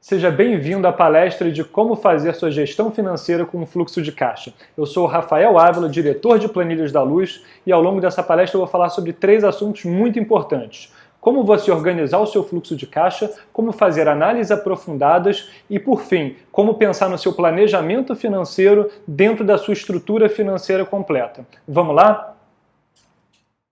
Seja bem-vindo à palestra de como fazer sua gestão financeira com o fluxo de caixa. Eu sou o Rafael Ávila, diretor de planilhas da Luz, e ao longo dessa palestra eu vou falar sobre 3 assuntos muito importantes. Como você organizar o seu fluxo de caixa, como fazer análises aprofundadas e, por fim, como pensar no seu planejamento financeiro dentro da sua estrutura financeira completa. Vamos lá?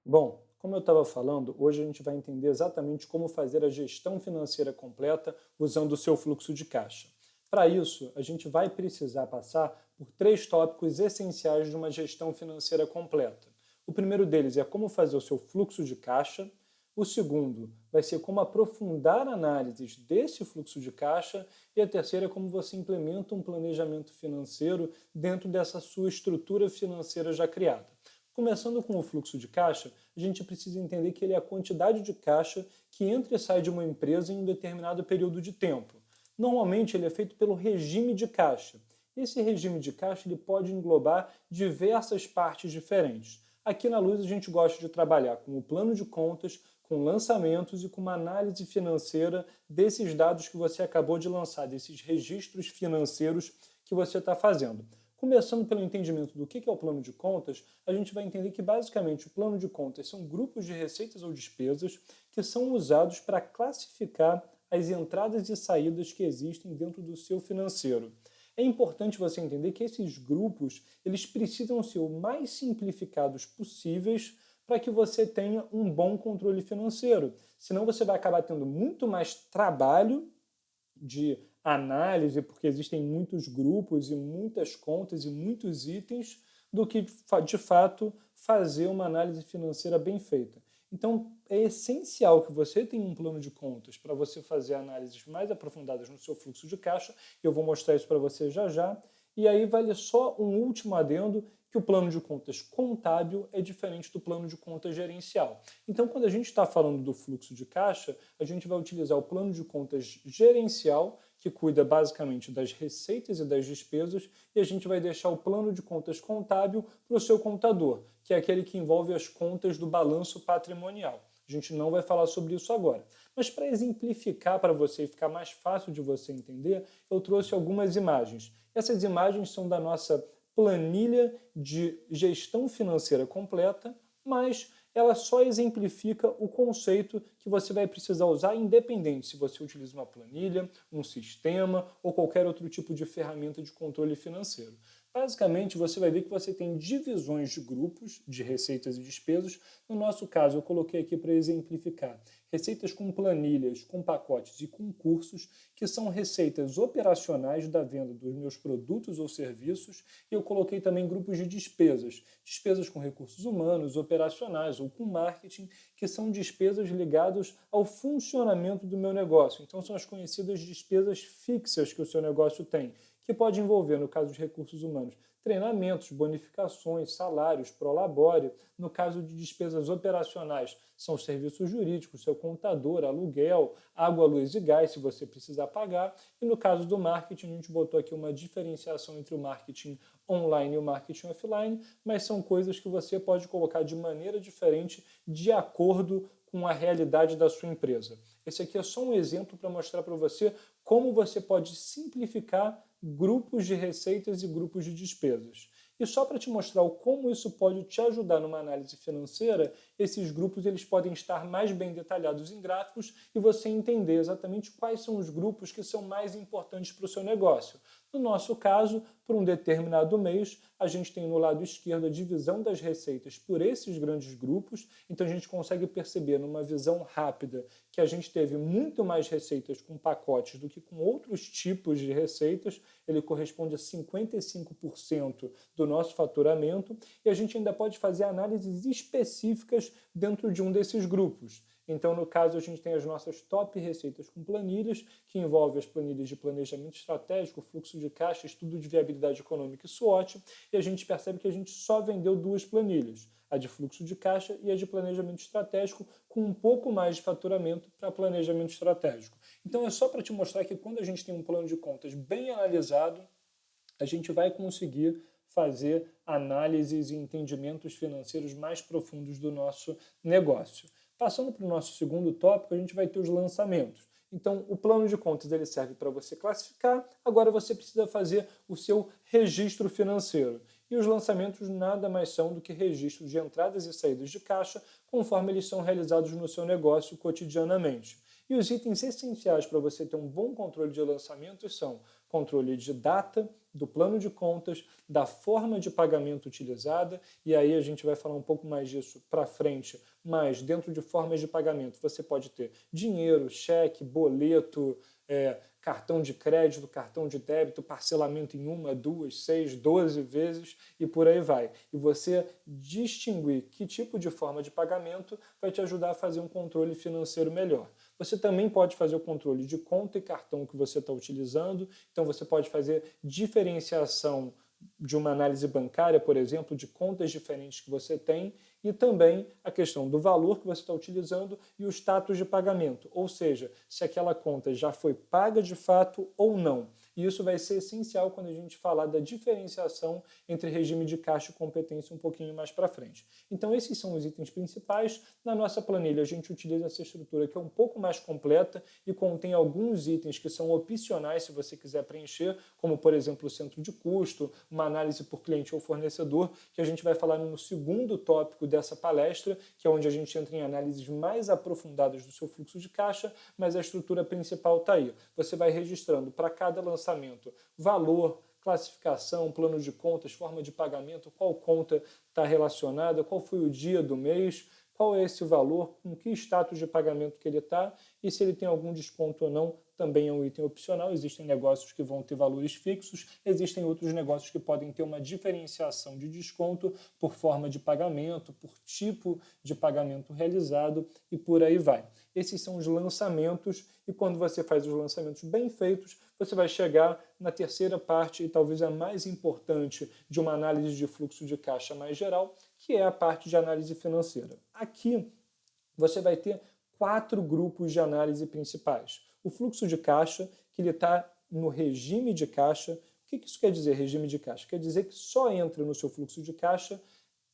Bom, como eu estava falando, hoje a gente vai entender exatamente como fazer a gestão financeira completa usando o seu fluxo de caixa. Para isso, a gente vai precisar passar por 3 tópicos essenciais de uma gestão financeira completa. O primeiro deles é como fazer o seu fluxo de caixa. O segundo vai ser como aprofundar análises desse fluxo de caixa. E a terceira é como você implementa um planejamento financeiro dentro dessa sua estrutura financeira já criada. Começando com o fluxo de caixa, a gente precisa entender que ele é a quantidade de caixa que entra e sai de uma empresa em um determinado período de tempo. Normalmente ele é feito pelo regime de caixa. Esse regime de caixa ele pode englobar diversas partes diferentes. Aqui na Luz a gente gosta de trabalhar com o plano de contas, com lançamentos e com uma análise financeira desses dados que você acabou de lançar, desses registros financeiros que você está fazendo. Começando pelo entendimento do que é o plano de contas, a gente vai entender que basicamente o plano de contas são grupos de receitas ou despesas que são usados para classificar as entradas e saídas que existem dentro do seu financeiro. É importante você entender que esses grupos eles precisam ser o mais simplificados possíveis para que você tenha um bom controle financeiro. Senão você vai acabar tendo muito mais trabalho de análise, porque existem muitos grupos e muitas contas e muitos itens, do que de fato fazer uma análise financeira bem feita. Então é essencial que você tenha um plano de contas para você fazer análises mais aprofundadas no seu fluxo de caixa. Eu vou mostrar isso para você já já. E aí vale só um último adendo, que o plano de contas contábil é diferente do plano de contas gerencial. Então, quando a gente está falando do fluxo de caixa, a gente vai utilizar o plano de contas gerencial, que cuida basicamente das receitas e das despesas, e a gente vai deixar o plano de contas contábil para o seu contador, que é aquele que envolve as contas do balanço patrimonial. A gente não vai falar sobre isso agora. Mas para exemplificar para você e ficar mais fácil de você entender, eu trouxe algumas imagens. Essas imagens são da nossa planilha de gestão financeira completa, mas ela só exemplifica o conceito que você vai precisar usar, independente se você utiliza uma planilha, um sistema ou qualquer outro tipo de ferramenta de controle financeiro. Basicamente, você vai ver que você tem divisões de grupos de receitas e despesas. No nosso caso, eu coloquei aqui para exemplificar receitas com planilhas, com pacotes e com cursos, que são receitas operacionais da venda dos meus produtos ou serviços, e eu coloquei também grupos de despesas, despesas com recursos humanos, operacionais ou com marketing, que são despesas ligadas ao funcionamento do meu negócio. Então são as conhecidas despesas fixas que o seu negócio tem, que pode envolver, no caso de recursos humanos, treinamentos, bonificações, salários, prolabore. No caso de despesas operacionais, são serviços jurídicos, seu contador, aluguel, água, luz e gás, se você precisar pagar. E no caso do marketing, a gente botou aqui uma diferenciação entre o marketing online e o marketing offline, mas são coisas que você pode colocar de maneira diferente de acordo com a realidade da sua empresa. Esse aqui é só um exemplo para mostrar para você como você pode simplificar grupos de receitas e grupos de despesas. E só para te mostrar como isso pode te ajudar numa análise financeira, esses grupos eles podem estar mais bem detalhados em gráficos e você entender exatamente quais são os grupos que são mais importantes para o seu negócio. No nosso caso, por um determinado mês, a gente tem no lado esquerdo a divisão das receitas por esses grandes grupos, então a gente consegue perceber numa visão rápida que a gente teve muito mais receitas com pacotes do que com outros tipos de receitas. Ele corresponde a 55% do nosso faturamento, e a gente ainda pode fazer análises específicas dentro de um desses grupos. Então, no caso, a gente tem as nossas top receitas com planilhas, que envolvem as planilhas de planejamento estratégico, fluxo de caixa, estudo de viabilidade econômica e SWOT, e a gente percebe que a gente só vendeu 2 planilhas, a de fluxo de caixa e a de planejamento estratégico, com um pouco mais de faturamento para planejamento estratégico. Então, é só para te mostrar que quando a gente tem um plano de contas bem analisado, a gente vai conseguir fazer análises e entendimentos financeiros mais profundos do nosso negócio. Passando para o nosso segundo tópico, a gente vai ter os lançamentos. Então, o plano de contas ele serve para você classificar, agora você precisa fazer o seu registro financeiro. E os lançamentos nada mais são do que registros de entradas e saídas de caixa, conforme eles são realizados no seu negócio cotidianamente. E os itens essenciais para você ter um bom controle de lançamentos são controle de data, do plano de contas, da forma de pagamento utilizada, e aí a gente vai falar um pouco mais disso para frente, mas dentro de formas de pagamento você pode ter dinheiro, cheque, boleto, cartão de crédito, cartão de débito, parcelamento em 1, 2, 6, 12 vezes e por aí vai. E você distinguir que tipo de forma de pagamento vai te ajudar a fazer um controle financeiro melhor. Você também pode fazer o controle de conta e cartão que você está utilizando, então você pode fazer diferenciação de uma análise bancária, por exemplo, de contas diferentes que você tem, e também a questão do valor que você está utilizando e o status de pagamento, ou seja, se aquela conta já foi paga de fato ou não. E isso vai ser essencial quando a gente falar da diferenciação entre regime de caixa e competência um pouquinho mais para frente. Então esses são os itens principais. Na nossa planilha a gente utiliza essa estrutura que é um pouco mais completa e contém alguns itens que são opcionais se você quiser preencher, como por exemplo o centro de custo, uma análise por cliente ou fornecedor, que a gente vai falar no segundo tópico dessa palestra, que é onde a gente entra em análises mais aprofundadas do seu fluxo de caixa, mas a estrutura principal está aí. Você vai registrando para cada lançamento valor, classificação, plano de contas, forma de pagamento, qual conta está relacionada, qual foi o dia do mês, qual é esse valor, com que status de pagamento que ele está e se ele tem algum desconto ou não, também é um item opcional. Existem negócios que vão ter valores fixos, existem outros negócios que podem ter uma diferenciação de desconto por forma de pagamento, por tipo de pagamento realizado e por aí vai. Esses são os lançamentos e quando você faz os lançamentos bem feitos, você vai chegar na terceira parte e talvez a mais importante de uma análise de fluxo de caixa mais geral, que é a parte de análise financeira. Aqui você vai ter 4 grupos de análise principais. O fluxo de caixa, que ele está no regime de caixa. O que isso quer dizer, regime de caixa? Quer dizer que só entra no seu fluxo de caixa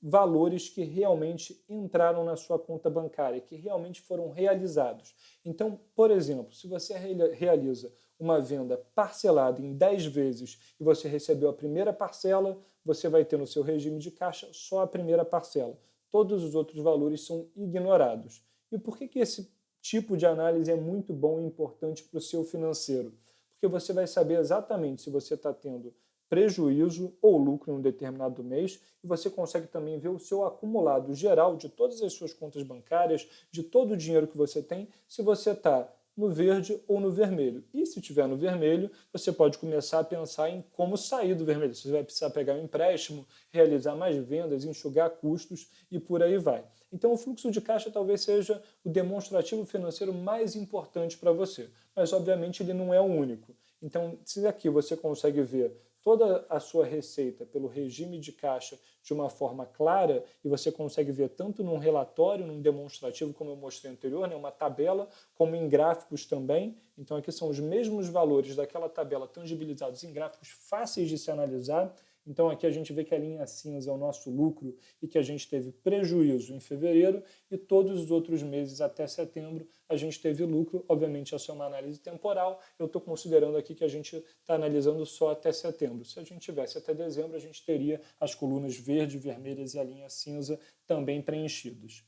valores que realmente entraram na sua conta bancária, que realmente foram realizados. Então, por exemplo, se você realiza uma venda parcelada em 10 vezes e você recebeu a primeira parcela, você vai ter no seu regime de caixa só a primeira parcela. Todos os outros valores são ignorados. E por que esse tipo de análise é muito bom e importante para o seu financeiro? Porque você vai saber exatamente se você está tendo prejuízo ou lucro em um determinado mês e você consegue também ver o seu acumulado geral de todas as suas contas bancárias, de todo o dinheiro que você tem, se você está no verde ou no vermelho. E se estiver no vermelho, você pode começar a pensar em como sair do vermelho. Você vai precisar pegar um empréstimo, realizar mais vendas, enxugar custos e por aí vai. Então o fluxo de caixa talvez seja o demonstrativo financeiro mais importante para você, mas obviamente ele não é o único. Então se aqui você consegue ver toda a sua receita pelo regime de caixa de uma forma clara e você consegue ver tanto num relatório, num demonstrativo, como eu mostrei anterior, né, uma tabela, como em gráficos também. Então aqui são os mesmos valores daquela tabela tangibilizados em gráficos fáceis de se analisar. Então aqui a gente vê que a linha cinza é o nosso lucro e que a gente teve prejuízo em fevereiro e todos os outros meses até setembro a gente teve lucro. Obviamente essa é uma análise temporal, eu estou considerando aqui que a gente está analisando só até setembro. Se a gente tivesse até dezembro, a gente teria as colunas verde, vermelhas e a linha cinza também preenchidos.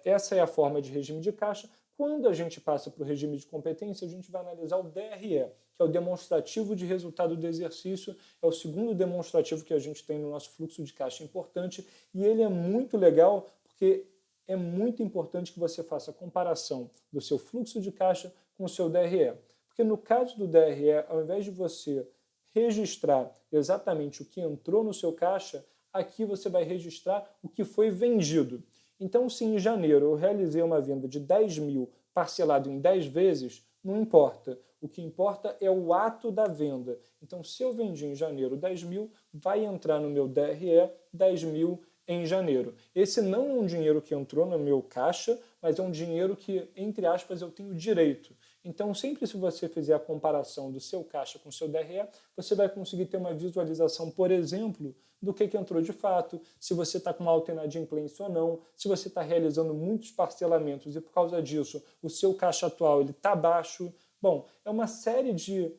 Essa é a forma de regime de caixa. Quando a gente passa para o regime de competência, a gente vai analisar o DRE, que é o demonstrativo de resultado do exercício, é o segundo demonstrativo que a gente tem no nosso fluxo de caixa importante, e ele é muito legal porque é muito importante que você faça a comparação do seu fluxo de caixa com o seu DRE. Porque no caso do DRE, ao invés de você registrar exatamente o que entrou no seu caixa, aqui você vai registrar o que foi vendido. Então, se em janeiro eu realizei uma venda de 10 mil parcelado em 10 vezes, não importa. O que importa é o ato da venda. Então, se eu vendi em janeiro 10 mil, vai entrar no meu DRE 10 mil em janeiro. Esse não é um dinheiro que entrou no meu caixa, mas é um dinheiro que, entre aspas, eu tenho direito. Então, sempre se você fizer a comparação do seu caixa com o seu DRE, você vai conseguir ter uma visualização, por exemplo, do que entrou de fato, se você está com uma alta inadimplência ou não, se você está realizando muitos parcelamentos e por causa disso o seu caixa atual está baixo. Bom, é uma série de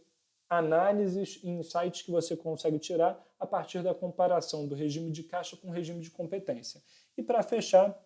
análises e insights que você consegue tirar a partir da comparação do regime de caixa com o regime de competência. E para fechar,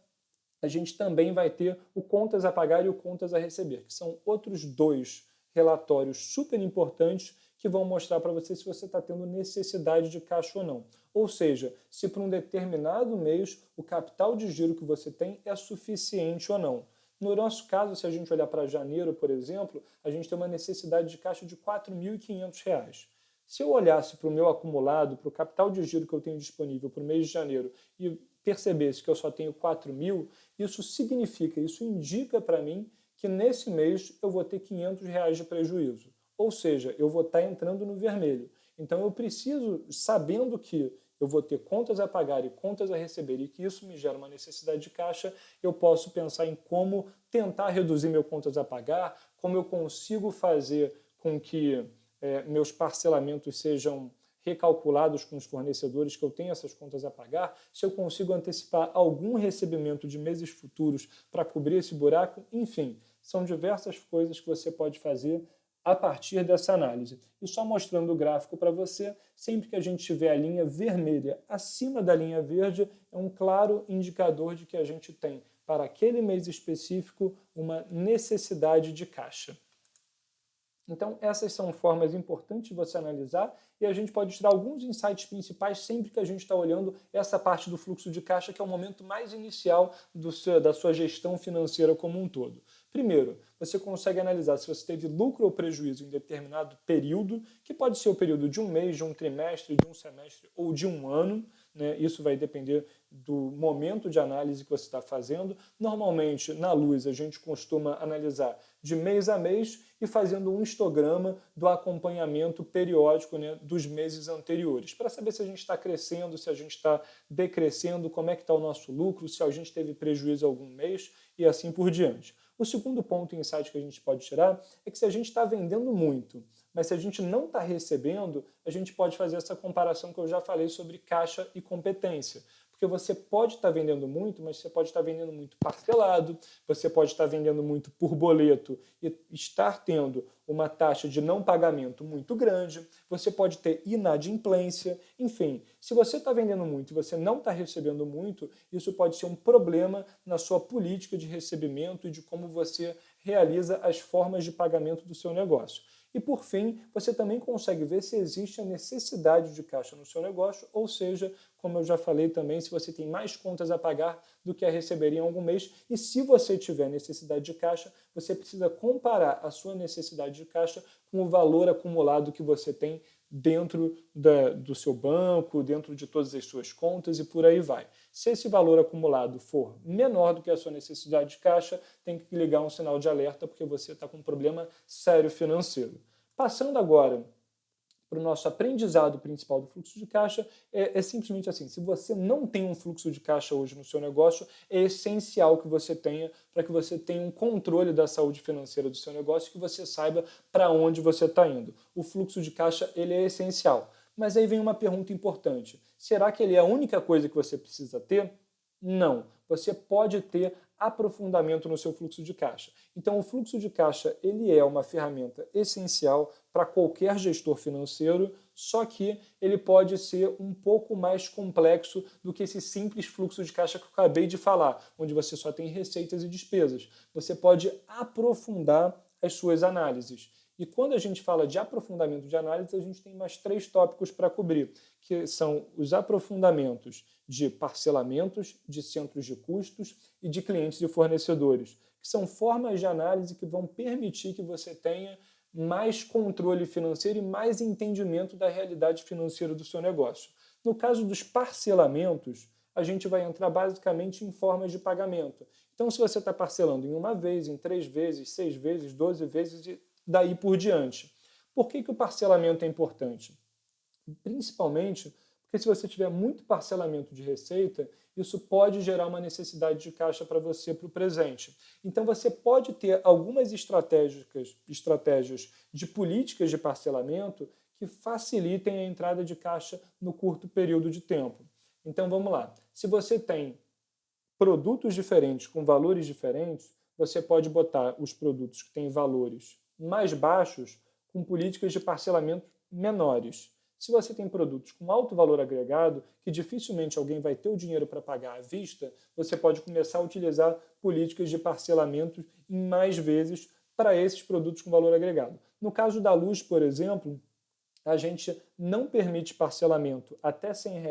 a gente também vai ter o contas a pagar e o contas a receber, que são outros dois relatórios super importantes que vão mostrar para você se você está tendo necessidade de caixa ou não. Ou seja, se para um determinado mês o capital de giro que você tem é suficiente ou não. No nosso caso, se a gente olhar para janeiro, por exemplo, a gente tem uma necessidade de caixa de R$ 4.500. Se eu olhasse para o meu acumulado, para o capital de giro que eu tenho disponível para o mês de janeiro e percebesse que eu só tenho 4.000, isso significa, isso indica para mim que nesse mês eu vou ter R$ 500 de prejuízo. Ou seja, eu vou estar entrando no vermelho. Então eu preciso, sabendo que eu vou ter contas a pagar e contas a receber e que isso me gera uma necessidade de caixa, eu posso pensar em como tentar reduzir meu contas a pagar, como eu consigo fazer com que meus parcelamentos sejam recalculados com os fornecedores, que eu tenho essas contas a pagar, se eu consigo antecipar algum recebimento de meses futuros para cobrir esse buraco, enfim, são diversas coisas que você pode fazer a partir dessa análise. E só mostrando o gráfico para você, sempre que a gente tiver a linha vermelha acima da linha verde, é um claro indicador de que a gente tem, para aquele mês específico, uma necessidade de caixa. Então, essas são formas importantes de você analisar e a gente pode tirar alguns insights principais sempre que a gente está olhando essa parte do fluxo de caixa, que é o momento mais inicial da sua gestão financeira como um todo. Primeiro, você consegue analisar se você teve lucro ou prejuízo em determinado período, que pode ser o período de um mês, de um trimestre, de um semestre ou de um ano, né? Isso vai depender do momento de análise que você está fazendo. Normalmente, na Luz, a gente costuma analisar de mês a mês e fazendo um histograma do acompanhamento periódico, né, dos meses anteriores, para saber se a gente está crescendo, se a gente está decrescendo, como é que está o nosso lucro, se a gente teve prejuízo algum mês e assim por diante. O segundo ponto e insight que a gente pode tirar é que se a gente está vendendo muito, mas se a gente não está recebendo, a gente pode fazer essa comparação que eu já falei sobre caixa e competência. Porque você pode estar vendendo muito, mas você pode estar vendendo muito parcelado, você pode estar vendendo muito por boleto e estar tendo uma taxa de não pagamento muito grande, você pode ter inadimplência, enfim. Se você está vendendo muito e você não está recebendo muito, isso pode ser um problema na sua política de recebimento e de como você realiza as formas de pagamento do seu negócio. E por fim, você também consegue ver se existe a necessidade de caixa no seu negócio, ou seja, como eu já falei também, se você tem mais contas a pagar do que a receber em algum mês, e se você tiver necessidade de caixa, você precisa comparar a sua necessidade de caixa com o valor acumulado que você tem dentro do seu banco, dentro de todas as suas contas e por aí vai. Se esse valor acumulado for menor do que a sua necessidade de caixa, tem que ligar um sinal de alerta porque você está com um problema sério financeiro. Passando agora para o nosso aprendizado principal do fluxo de caixa, é simplesmente assim, se você não tem um fluxo de caixa hoje no seu negócio, é essencial que você tenha, para que você tenha um controle da saúde financeira do seu negócio, que você saiba para onde você está indo. O fluxo de caixa, ele é essencial. Mas aí vem uma pergunta importante, será que ele é a única coisa que você precisa ter? Não, você pode ter aprofundamento no seu fluxo de caixa. Então, o fluxo de caixa ele é uma ferramenta essencial para qualquer gestor financeiro, só que ele pode ser um pouco mais complexo do que esse simples fluxo de caixa que eu acabei de falar, onde você só tem receitas e despesas. Você pode aprofundar as suas análises. E quando a gente fala de aprofundamento de análise, a gente tem mais 3 tópicos para cobrir, que são os aprofundamentos de parcelamentos, de centros de custos e de clientes e fornecedores, que são formas de análise que vão permitir que você tenha mais controle financeiro e mais entendimento da realidade financeira do seu negócio. No caso dos parcelamentos, a gente vai entrar basicamente em formas de pagamento. Então, se você está parcelando em uma vez, em 3 vezes, 6 vezes, 12 vezes e daí por diante. Por que o parcelamento é importante? Principalmente porque Porque se você tiver muito parcelamento de receita, isso pode gerar uma necessidade de caixa para você para o presente. Então você pode ter algumas estratégias de políticas de parcelamento que facilitem a entrada de caixa no curto período de tempo. Então vamos lá. Se você tem produtos diferentes com valores diferentes, você pode botar os produtos que têm valores mais baixos com políticas de parcelamento menores. Se você tem produtos com alto valor agregado, que dificilmente alguém vai ter o dinheiro para pagar à vista, você pode começar a utilizar políticas de parcelamento em mais vezes para esses produtos com valor agregado. No caso da luz, por exemplo, a gente não permite parcelamento até R$ 100.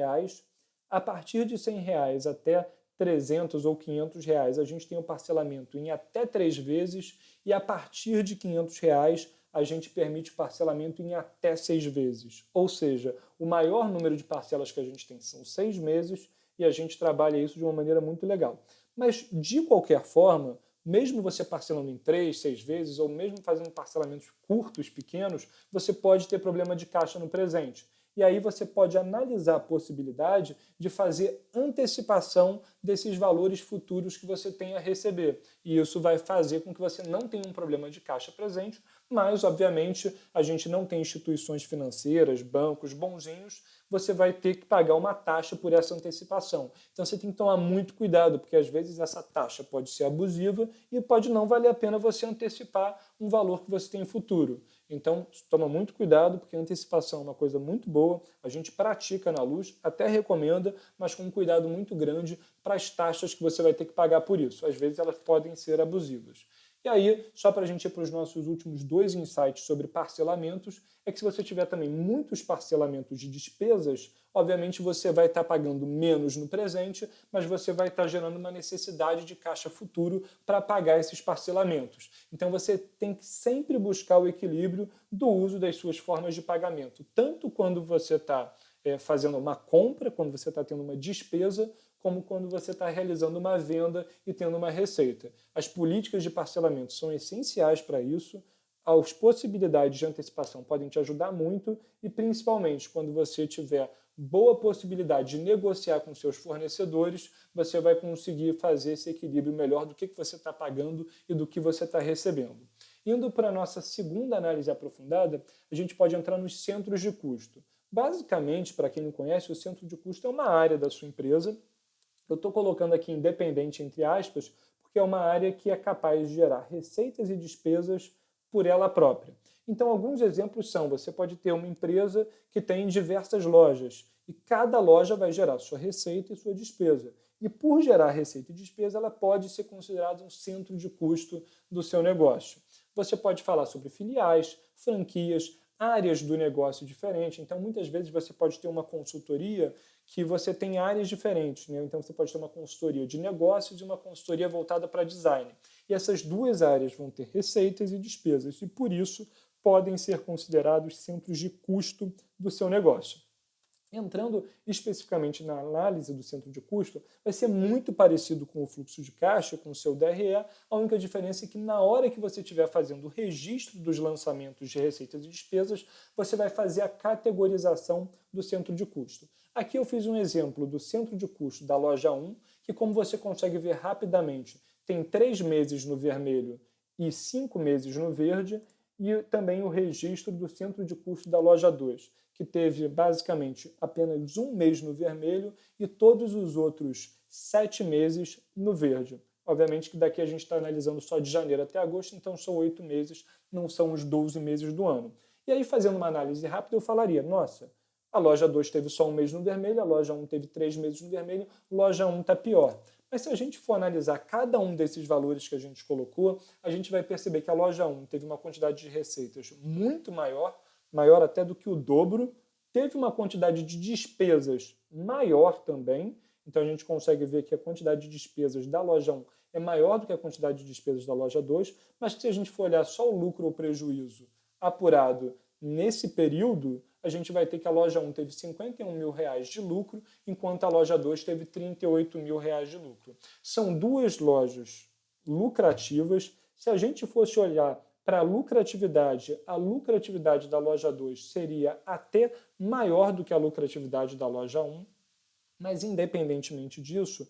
A partir de R$ 100 até 300 ou R$ 500, a gente tem o parcelamento em até 3 vezes, e a partir de R$ 500 a gente permite parcelamento em até 6 vezes. Ou seja, o maior número de parcelas que a gente tem são 6 meses, e a gente trabalha isso de uma maneira muito legal. Mas, de qualquer forma, mesmo você parcelando em 3, 6 vezes, ou mesmo fazendo parcelamentos curtos, pequenos, você pode ter problema de caixa no presente. E aí você pode analisar a possibilidade de fazer antecipação desses valores futuros que você tem a receber. E isso vai fazer com que você não tenha um problema de caixa presente, mas, obviamente, a gente não tem instituições financeiras, bancos bonzinhos, você vai ter que pagar uma taxa por essa antecipação. Então você tem que tomar muito cuidado, porque às vezes essa taxa pode ser abusiva e pode não valer a pena você antecipar um valor que você tem em futuro. Então, toma muito cuidado, porque a antecipação é uma coisa muito boa, a gente pratica na Luz, até recomenda, mas com um cuidado muito grande para as taxas que você vai ter que pagar por isso. Às vezes elas podem ser abusivas. E aí, só para a gente ir para os nossos últimos 2 insights sobre parcelamentos, é que se você tiver também muitos parcelamentos de despesas, obviamente você vai estar pagando menos no presente, mas você vai estar gerando uma necessidade de caixa futuro para pagar esses parcelamentos. Então você tem que sempre buscar o equilíbrio do uso das suas formas de pagamento, tanto quando você está fazendo uma compra, quando você está tendo uma despesa, como quando você está realizando uma venda e tendo uma receita. As políticas de parcelamento são essenciais para isso, as possibilidades de antecipação podem te ajudar muito e, principalmente, quando você tiver boa possibilidade de negociar com seus fornecedores, você vai conseguir fazer esse equilíbrio melhor do que você está pagando e do que você está recebendo. Indo para a nossa segunda análise aprofundada, a gente pode entrar nos centros de custo. Basicamente, para quem não conhece, o centro de custo é uma área da sua empresa. Eu estou colocando aqui independente entre aspas, porque é uma área que é capaz de gerar receitas e despesas por ela própria. Então, alguns exemplos são: você pode ter uma empresa que tem diversas lojas, e cada loja vai gerar sua receita e sua despesa. E por gerar receita e despesa, ela pode ser considerada um centro de custo do seu negócio. Você pode falar sobre filiais, franquias, áreas do negócio diferentes. Então, muitas vezes você pode ter uma consultoria que você tem áreas diferentes, né? Então, você pode ter uma consultoria de negócios e uma consultoria voltada para design. E essas duas áreas vão ter receitas e despesas, e por isso podem ser considerados centros de custo do seu negócio. Entrando especificamente na análise do centro de custo, vai ser muito parecido com o fluxo de caixa, com o seu DRE, a única diferença é que na hora que você estiver fazendo o registro dos lançamentos de receitas e despesas, você vai fazer a categorização do centro de custo. Aqui eu fiz um exemplo do centro de custo da loja 1, que, como você consegue ver rapidamente, tem 3 meses no vermelho e 5 meses no verde, e também o registro do centro de custo da loja 2, que teve basicamente apenas 1 mês no vermelho e todos os outros 7 meses no verde. Obviamente que daqui a gente está analisando só de janeiro até agosto, então são 8 meses, não são os 12 meses do ano. E aí, fazendo uma análise rápida, eu falaria: nossa, a loja 2 teve só 1 mês no vermelho, a loja 1 teve 3 meses no vermelho, loja 1 está pior. Mas se a gente for analisar cada um desses valores que a gente colocou, a gente vai perceber que a loja 1 teve uma quantidade de receitas muito maior, maior até do que o dobro, teve uma quantidade de despesas maior também, então a gente consegue ver que a quantidade de despesas da loja 1 é maior do que a quantidade de despesas da loja 2, mas se a gente for olhar só o lucro ou prejuízo apurado nesse período, a gente vai ter que a loja 1 teve R$ 51 mil de lucro, enquanto a loja 2 teve R$ 38 mil de lucro. São duas lojas lucrativas. Se a gente fosse olhar para a lucratividade da loja 2 seria até maior do que a lucratividade da loja 1, mas independentemente disso,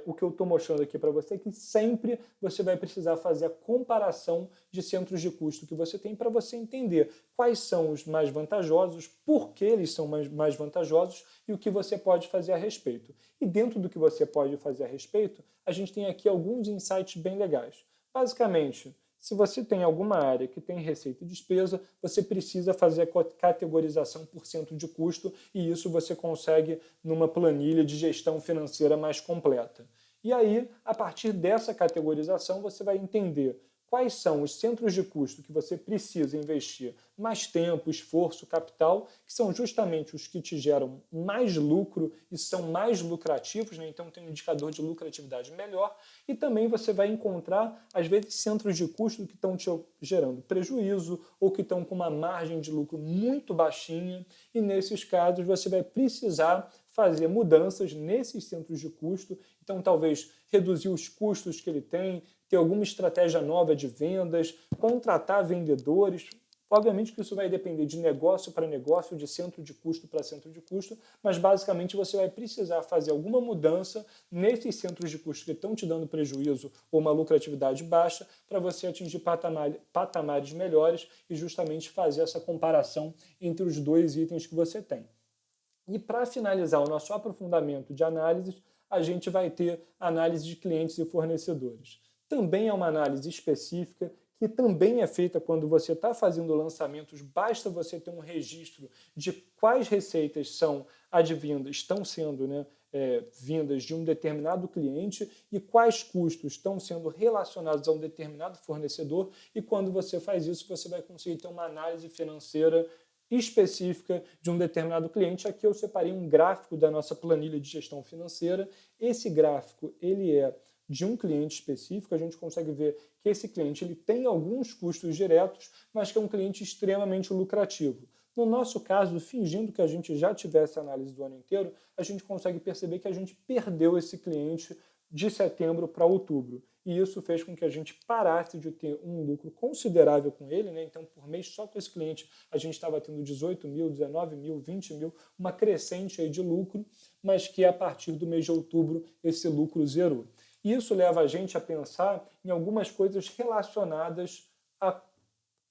o que eu estou mostrando aqui para você é que sempre você vai precisar fazer a comparação de centros de custo que você tem para você entender quais são os mais vantajosos, por que eles são mais vantajosos e o que você pode fazer a respeito. E dentro do que você pode fazer a respeito, a gente tem aqui alguns insights bem legais. Basicamente, se você tem alguma área que tem receita e despesa, você precisa fazer a categorização por cento de custo e isso você consegue numa planilha de gestão financeira mais completa. E aí, a partir dessa categorização, você vai entender quais são os centros de custo que você precisa investir mais tempo, esforço, capital, que são justamente os que te geram mais lucro e são mais lucrativos, né? Então tem um indicador de lucratividade melhor, e também você vai encontrar, às vezes, centros de custo que estão te gerando prejuízo ou que estão com uma margem de lucro muito baixinha, e nesses casos você vai precisar fazer mudanças nesses centros de custo, então talvez reduzir os custos que ele tem, ter alguma estratégia nova de vendas, contratar vendedores. Obviamente que isso vai depender de negócio para negócio, de centro de custo para centro de custo, mas basicamente você vai precisar fazer alguma mudança nesses centros de custo que estão te dando prejuízo ou uma lucratividade baixa para você atingir patamares melhores e justamente fazer essa comparação entre os dois itens que você tem. E para finalizar o nosso aprofundamento de análises, a gente vai ter análise de clientes e fornecedores. Também é uma análise específica, que também é feita quando você está fazendo lançamentos, basta você ter um registro de quais receitas são advindas, estão sendo vindas de um determinado cliente e quais custos estão sendo relacionados a um determinado fornecedor, e quando você faz isso, você vai conseguir ter uma análise financeira específica de um determinado cliente. Aqui eu separei um gráfico da nossa planilha de gestão financeira. Esse gráfico ele é de um cliente específico, a gente consegue ver que esse cliente ele tem alguns custos diretos, mas que é um cliente extremamente lucrativo. No nosso caso, fingindo que a gente já tivesse análise do ano inteiro, a gente consegue perceber que a gente perdeu esse cliente de setembro para outubro. E isso fez com que a gente parasse de ter um lucro considerável com ele, né? Então, por mês, só com esse cliente, a gente estava tendo 18 mil, 19 mil, 20 mil, uma crescente aí de lucro, mas que a partir do mês de outubro esse lucro zerou. E isso leva a gente a pensar em algumas coisas relacionadas à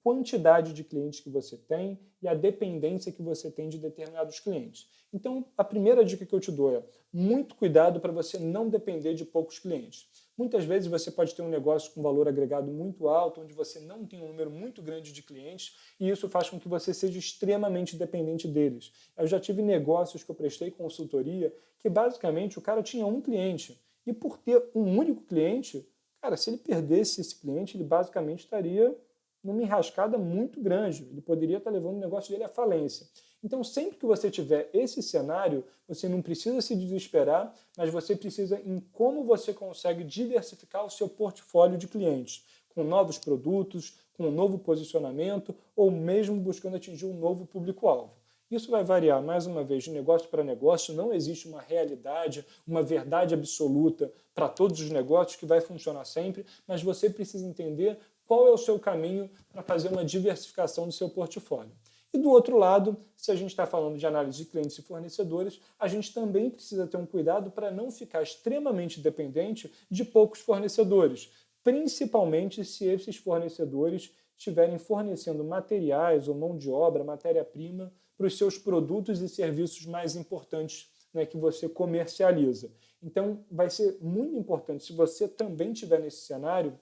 quantidade de clientes que você tem e a dependência que você tem de determinados clientes. Então, a primeira dica que eu te dou é muito cuidado para você não depender de poucos clientes. Muitas vezes você pode ter um negócio com valor agregado muito alto, onde você não tem um número muito grande de clientes, e isso faz com que você seja extremamente dependente deles. Eu já tive negócios que eu prestei consultoria que basicamente o cara tinha um cliente, e por ter um único cliente, cara, se ele perdesse esse cliente, ele basicamente estaria numa enrascada muito grande. Ele poderia estar levando o negócio dele à falência. Então, sempre que você tiver esse cenário, você não precisa se desesperar, mas você precisa em como você consegue diversificar o seu portfólio de clientes, com novos produtos, com um novo posicionamento, ou mesmo buscando atingir um novo público-alvo. Isso vai variar, mais uma vez, de negócio para negócio. Não existe uma realidade, uma verdade absoluta para todos os negócios que vai funcionar sempre, mas você precisa entender qual é o seu caminho para fazer uma diversificação do seu portfólio. E do outro lado, se a gente está falando de análise de clientes e fornecedores, a gente também precisa ter um cuidado para não ficar extremamente dependente de poucos fornecedores, principalmente se esses fornecedores estiverem fornecendo materiais ou mão de obra, matéria-prima, para os seus produtos e serviços mais importantes, né, que você comercializa. Então, vai ser muito importante, se você também estiver nesse cenário,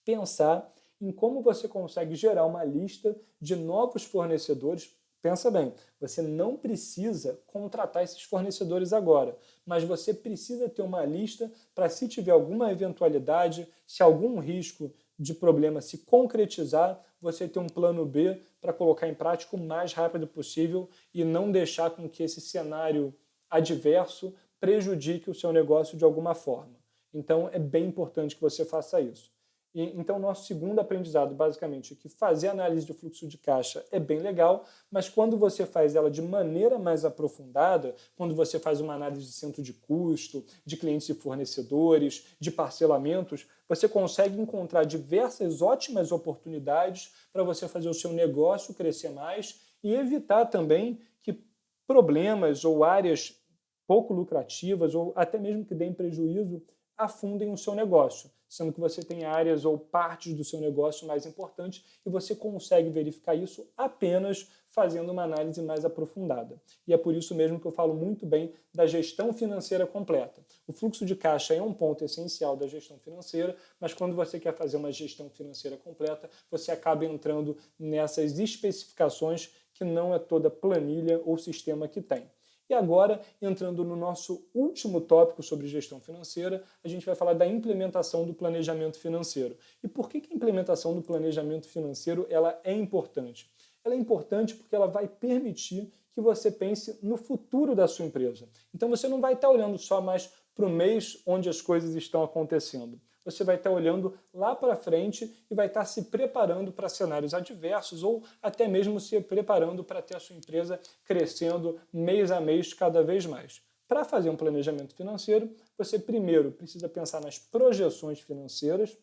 pensar em como você consegue gerar uma lista de novos fornecedores. Pensa bem, você não precisa contratar esses fornecedores agora, mas você precisa ter uma lista para, se tiver alguma eventualidade, se algum risco de problema se concretizar, você ter um plano B para colocar em prática o mais rápido possível e não deixar com que esse cenário adverso prejudique o seu negócio de alguma forma. Então, é bem importante que você faça isso. Então, nosso segundo aprendizado, basicamente, é que fazer análise de fluxo de caixa é bem legal, mas quando você faz ela de maneira mais aprofundada, quando você faz uma análise de centro de custo, de clientes e fornecedores, de parcelamentos, você consegue encontrar diversas ótimas oportunidades para você fazer o seu negócio crescer mais e evitar também que problemas ou áreas pouco lucrativas ou até mesmo que deem prejuízo afundem o seu negócio, sendo que você tem áreas ou partes do seu negócio mais importantes e você consegue verificar isso apenas fazendo uma análise mais aprofundada. E é por isso mesmo que eu falo muito bem da gestão financeira completa. O fluxo de caixa é um ponto essencial da gestão financeira, mas quando você quer fazer uma gestão financeira completa, você acaba entrando nessas especificações que não é toda planilha ou sistema que tem. E agora, entrando no nosso último tópico sobre gestão financeira, a gente vai falar da implementação do planejamento financeiro. E por que a implementação do planejamento financeiro ela é importante? Ela é importante porque ela vai permitir que você pense no futuro da sua empresa. Então você não vai estar olhando só mais para o mês onde as coisas estão acontecendo. Você vai estar olhando lá para frente e vai estar se preparando para cenários adversos ou até mesmo se preparando para ter a sua empresa crescendo mês a mês cada vez mais. Para fazer um planejamento financeiro, você primeiro precisa pensar nas projeções financeiras.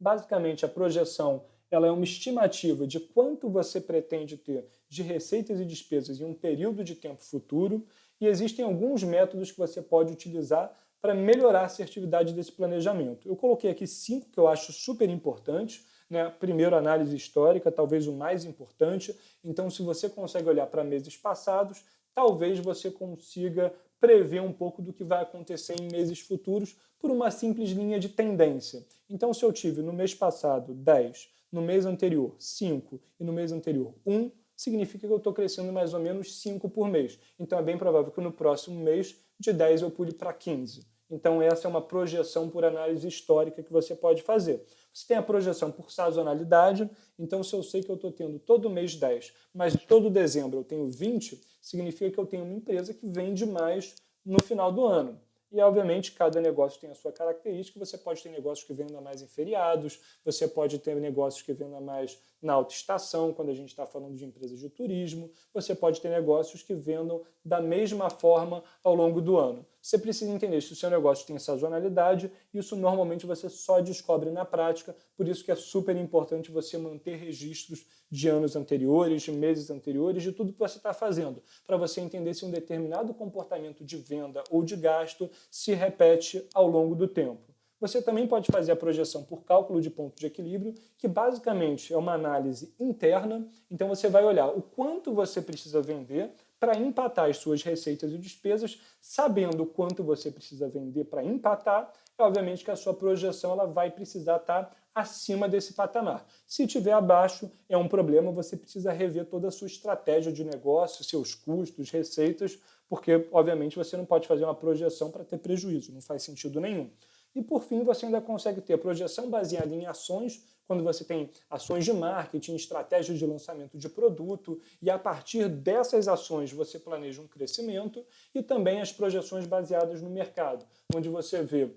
Basicamente, a projeção ela é uma estimativa de quanto você pretende ter de receitas e despesas em um período de tempo futuro e existem alguns métodos que você pode utilizar para melhorar a assertividade desse planejamento. Eu coloquei aqui 5 que eu acho super importantes. Né? Primeiro, análise histórica, talvez o mais importante. Então, se você consegue olhar para meses passados, talvez você consiga prever um pouco do que vai acontecer em meses futuros por uma simples linha de tendência. Então, se eu tive no mês passado 10, no mês anterior 5 e no mês anterior 1, significa que eu estou crescendo mais ou menos 5 por mês. Então, é bem provável que no próximo mês de 10 eu pule para 15. Então, essa é uma projeção por análise histórica que você pode fazer. Você tem a projeção por sazonalidade, então se eu sei que eu estou tendo todo mês 10, mas todo dezembro eu tenho 20, significa que eu tenho uma empresa que vende mais no final do ano. E, obviamente, cada negócio tem a sua característica. Você pode ter negócios que vendam mais em feriados, você pode ter negócios que vendam mais na alta estação, quando a gente está falando de empresas de turismo. Você pode ter negócios que vendam da mesma forma ao longo do ano. Você precisa entender se o seu negócio tem sazonalidade, isso normalmente você só descobre na prática, por isso que é super importante você manter registros de anos anteriores, de meses anteriores, de tudo que você está fazendo, para você entender se um determinado comportamento de venda ou de gasto se repete ao longo do tempo. Você também pode fazer a projeção por cálculo de ponto de equilíbrio, que basicamente é uma análise interna, então você vai olhar o quanto você precisa vender para empatar as suas receitas e despesas, sabendo quanto você precisa vender para empatar, é obviamente que a sua projeção ela vai precisar estar acima desse patamar. Se estiver abaixo, é um problema, você precisa rever toda a sua estratégia de negócio, seus custos, receitas, porque, obviamente, você não pode fazer uma projeção para ter prejuízo, não faz sentido nenhum. E, por fim, você ainda consegue ter projeção baseada em ações, quando você tem ações de marketing, estratégias de lançamento de produto, e a partir dessas ações você planeja um crescimento, e também as projeções baseadas no mercado, onde você vê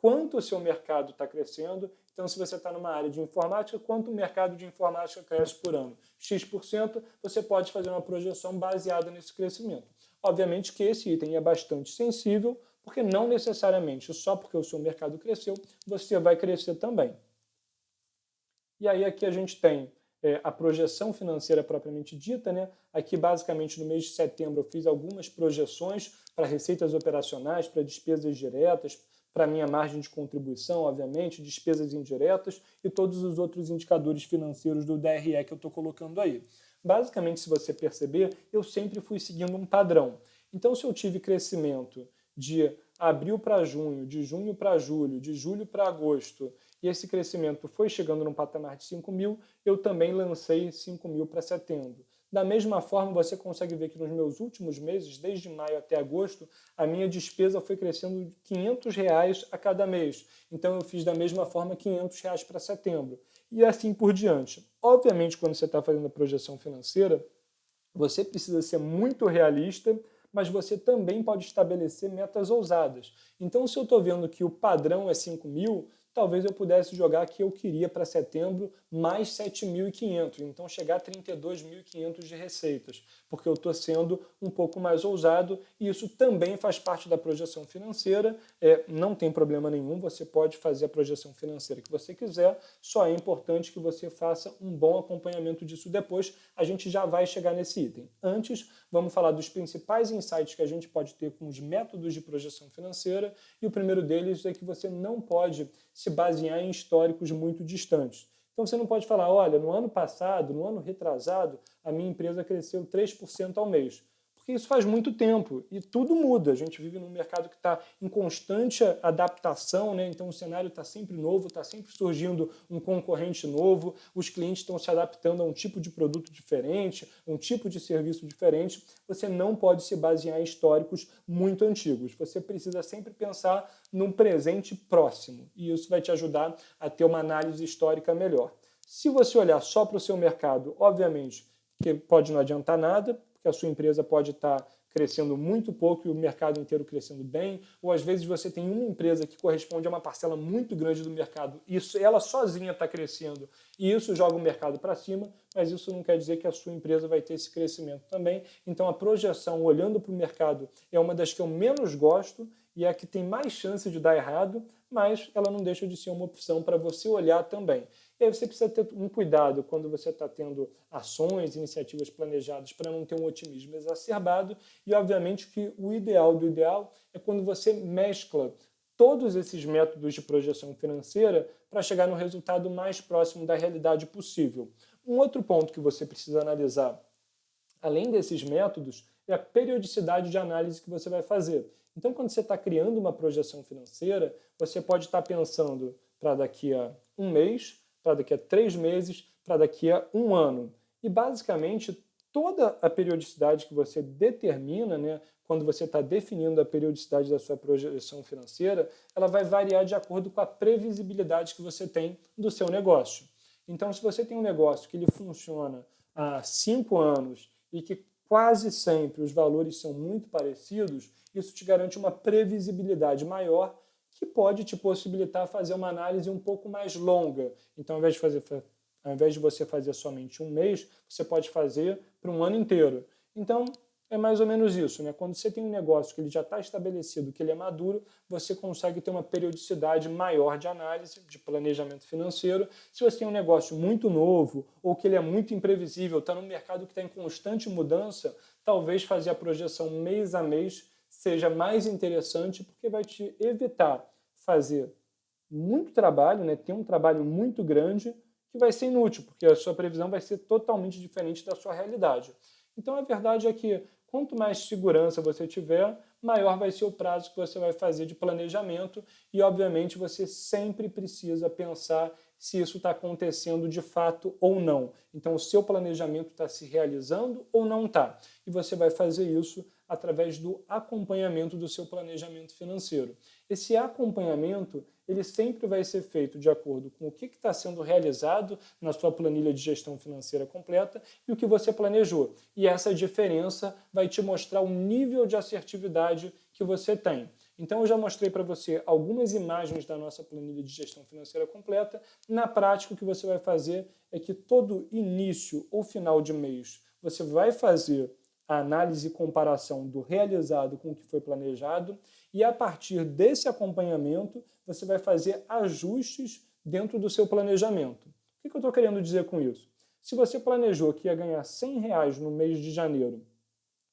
quanto o seu mercado está crescendo. Então, se você está numa área de informática, quanto o mercado de informática cresce por ano? X%, você pode fazer uma projeção baseada nesse crescimento. Obviamente que esse item é bastante sensível, porque não necessariamente só porque o seu mercado cresceu, você vai crescer também. E aí aqui a gente tem a projeção financeira propriamente dita, né? Aqui basicamente no mês de setembro eu fiz algumas projeções para receitas operacionais, para despesas diretas, para minha margem de contribuição, obviamente, despesas indiretas e todos os outros indicadores financeiros do DRE que eu estou colocando aí. Basicamente, se você perceber, eu sempre fui seguindo um padrão. Então, se eu tive crescimento de abril para junho, de junho para julho, de julho para agosto, e esse crescimento foi chegando num patamar de 5 mil, eu também lancei 5 mil para setembro. Da mesma forma, você consegue ver que nos meus últimos meses, desde maio até agosto, a minha despesa foi crescendo de R$500 a cada mês. Então, eu fiz da mesma forma R$500 para setembro. E assim por diante. Obviamente, quando você está fazendo a projeção financeira, você precisa ser muito realista, mas você também pode estabelecer metas ousadas. Então, se eu estou vendo que o padrão é 5 mil, talvez eu pudesse jogar que eu queria para setembro mais 7.500, então chegar a 32.500 de receitas, porque eu estou sendo um pouco mais ousado e isso também faz parte da projeção financeira, não tem problema nenhum, você pode fazer a projeção financeira que você quiser, só é importante que você faça um bom acompanhamento disso depois, a gente já vai chegar nesse item. Antes, vamos falar dos principais insights que a gente pode ter com os métodos de projeção financeira, e o primeiro deles é que você não pode se basear em históricos muito distantes. Então você não pode falar, olha, no ano passado, no ano retrasado, a minha empresa cresceu 3% ao mês. Porque isso faz muito tempo e tudo muda. A gente vive num mercado que está em constante adaptação, né? Então o cenário está sempre novo, está sempre surgindo um concorrente novo, os clientes estão se adaptando a um tipo de produto diferente, um tipo de serviço diferente. Você não pode se basear em históricos muito antigos. Você precisa sempre pensar num presente próximo e isso vai te ajudar a ter uma análise histórica melhor. Se você olhar só para o seu mercado, obviamente, que pode não adiantar nada, porque a sua empresa pode estar crescendo muito pouco e o mercado inteiro crescendo bem, ou às vezes você tem uma empresa que corresponde a uma parcela muito grande do mercado, isso ela sozinha está crescendo e isso joga o mercado para cima, mas isso não quer dizer que a sua empresa vai ter esse crescimento também. Então a projeção olhando para o mercado é uma das que eu menos gosto e é a que tem mais chance de dar errado, mas ela não deixa de ser uma opção para você olhar também. E aí você precisa ter um cuidado quando você está tendo ações, iniciativas planejadas para não ter um otimismo exacerbado e, obviamente, que o ideal do ideal é quando você mescla todos esses métodos de projeção financeira para chegar no resultado mais próximo da realidade possível. Um outro ponto que você precisa analisar, além desses métodos, é a periodicidade de análise que você vai fazer. Então, quando você está criando uma projeção financeira, você pode estar pensando para daqui a um mês, para daqui a 3 meses, para daqui a um ano. E, basicamente, toda a periodicidade que você determina, né, quando você está definindo a periodicidade da sua projeção financeira, ela vai variar de acordo com a previsibilidade que você tem do seu negócio. Então, se você tem um negócio que ele funciona há 5 anos e que quase sempre os valores são muito parecidos, isso te garante uma previsibilidade maior que pode te possibilitar fazer uma análise um pouco mais longa. Então, ao invés de você fazer somente um mês, você pode fazer para um ano inteiro. Então, é mais ou menos isso, né? Quando você tem um negócio que ele já está estabelecido, que ele é maduro, você consegue ter uma periodicidade maior de análise, de planejamento financeiro. Se você tem um negócio muito novo ou que ele é muito imprevisível, está num mercado que está em constante mudança, talvez fazer a projeção mês a mês seja mais interessante, porque vai te evitar fazer muito trabalho, né? Ter um trabalho muito grande que vai ser inútil, porque a sua previsão vai ser totalmente diferente da sua realidade. Então a verdade é que quanto mais segurança você tiver, maior vai ser o prazo que você vai fazer de planejamento e, obviamente, você sempre precisa pensar se isso está acontecendo de fato ou não. Então, o seu planejamento está se realizando ou não está. E você vai fazer isso através do acompanhamento do seu planejamento financeiro. Esse acompanhamento, ele sempre vai ser feito de acordo com o que está sendo realizado na sua planilha de gestão financeira completa e o que você planejou. E essa diferença vai te mostrar o nível de assertividade que você tem. Então eu já mostrei para você algumas imagens da nossa planilha de gestão financeira completa. Na prática, o que você vai fazer é que todo início ou final de mês você vai fazer a análise e comparação do realizado com o que foi planejado e a partir desse acompanhamento você vai fazer ajustes dentro do seu planejamento. O que eu estou querendo dizer com isso? Se você planejou que ia ganhar R$100 no mês de janeiro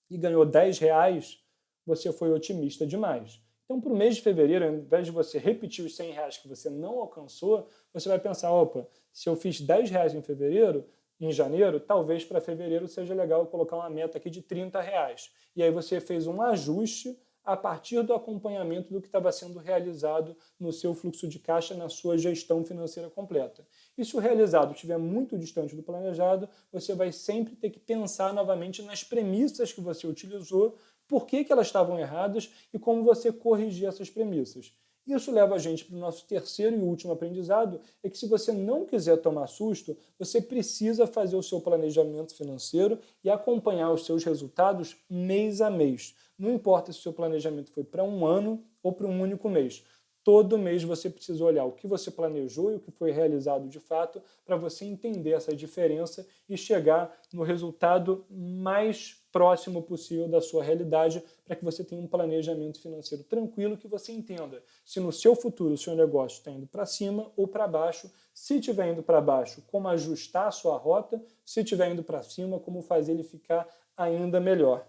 e ganhou R$10, você foi otimista demais. Então, para o mês de fevereiro, ao invés de você repetir os R$100 que você não alcançou, você vai pensar, opa, se eu fiz R$10 em janeiro, talvez para fevereiro seja legal eu colocar uma meta aqui de R$30. E aí você fez um ajuste a partir do acompanhamento do que estava sendo realizado no seu fluxo de caixa, na sua gestão financeira completa. E se o realizado estiver muito distante do planejado, você vai sempre ter que pensar novamente nas premissas que você utilizou, por que elas estavam erradas e como você corrigir essas premissas. Isso leva a gente para o nosso terceiro e último aprendizado, é que se você não quiser tomar susto, você precisa fazer o seu planejamento financeiro e acompanhar os seus resultados mês a mês. Não importa se o seu planejamento foi para um ano ou para um único mês. todo mês você precisa olhar o que você planejou e o que foi realizado de fato para você entender essa diferença e chegar no resultado mais próximo possível da sua realidade para que você tenha um planejamento financeiro tranquilo, que você entenda se no seu futuro o seu negócio está indo para cima ou para baixo, se estiver indo para baixo, como ajustar a sua rota, se estiver indo para cima, como fazer ele ficar ainda melhor.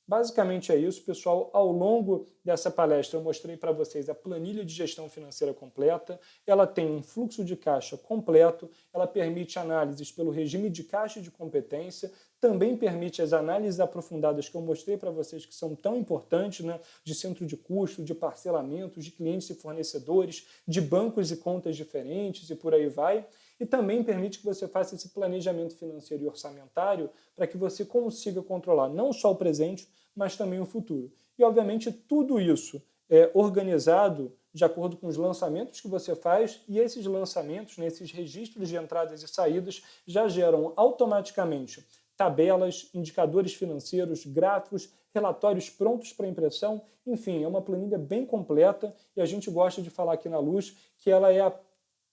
Basicamente é isso, pessoal. Ao longo dessa palestra eu mostrei para vocês a planilha de gestão financeira completa. Ela tem um fluxo de caixa completo, ela permite análises pelo regime de caixa e de competência, também permite as análises aprofundadas que eu mostrei para vocês que são tão importantes, né? De centro de custo, de parcelamentos, de clientes e fornecedores, de bancos e contas diferentes e por aí vai. E também permite que você faça esse planejamento financeiro e orçamentário para que você consiga controlar não só o presente, mas também o futuro. E, obviamente, tudo isso é organizado de acordo com os lançamentos que você faz, e esses lançamentos, né, esses registros de entradas e saídas, já geram automaticamente tabelas, indicadores financeiros, gráficos, relatórios prontos para impressão. Enfim, é uma planilha bem completa e a gente gosta de falar aqui na Luz que ela é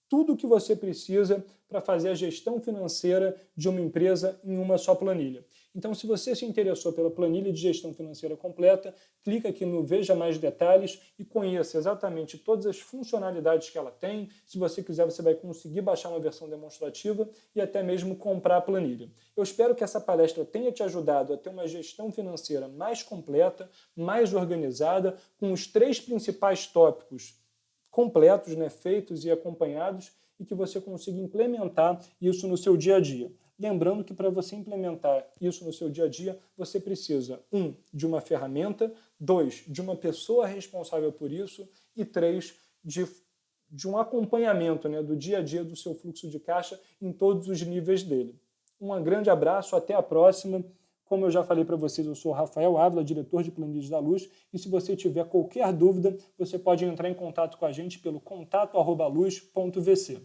tudo o que você precisa para fazer a gestão financeira de uma empresa em uma só planilha. Então, se você se interessou pela planilha de gestão financeira completa, clica aqui no Veja Mais Detalhes e conheça exatamente todas as funcionalidades que ela tem. Se você quiser, você vai conseguir baixar uma versão demonstrativa e até mesmo comprar a planilha. Eu espero que essa palestra tenha te ajudado a ter uma gestão financeira mais completa, mais organizada, com os 3 principais tópicos completos, né, feitos e acompanhados, e que você consiga implementar isso no seu dia a dia. Lembrando que para você implementar isso no seu dia a dia, você precisa, 1, de uma ferramenta, 2, de uma pessoa responsável por isso, e 3, de um acompanhamento, né, do dia a dia do seu fluxo de caixa em todos os níveis dele. Um grande abraço, até a próxima. Como eu já falei para vocês, eu sou Rafael Ávila, diretor de planilhas da Luz, e se você tiver qualquer dúvida, você pode entrar em contato com a gente pelo contato@luz.vc.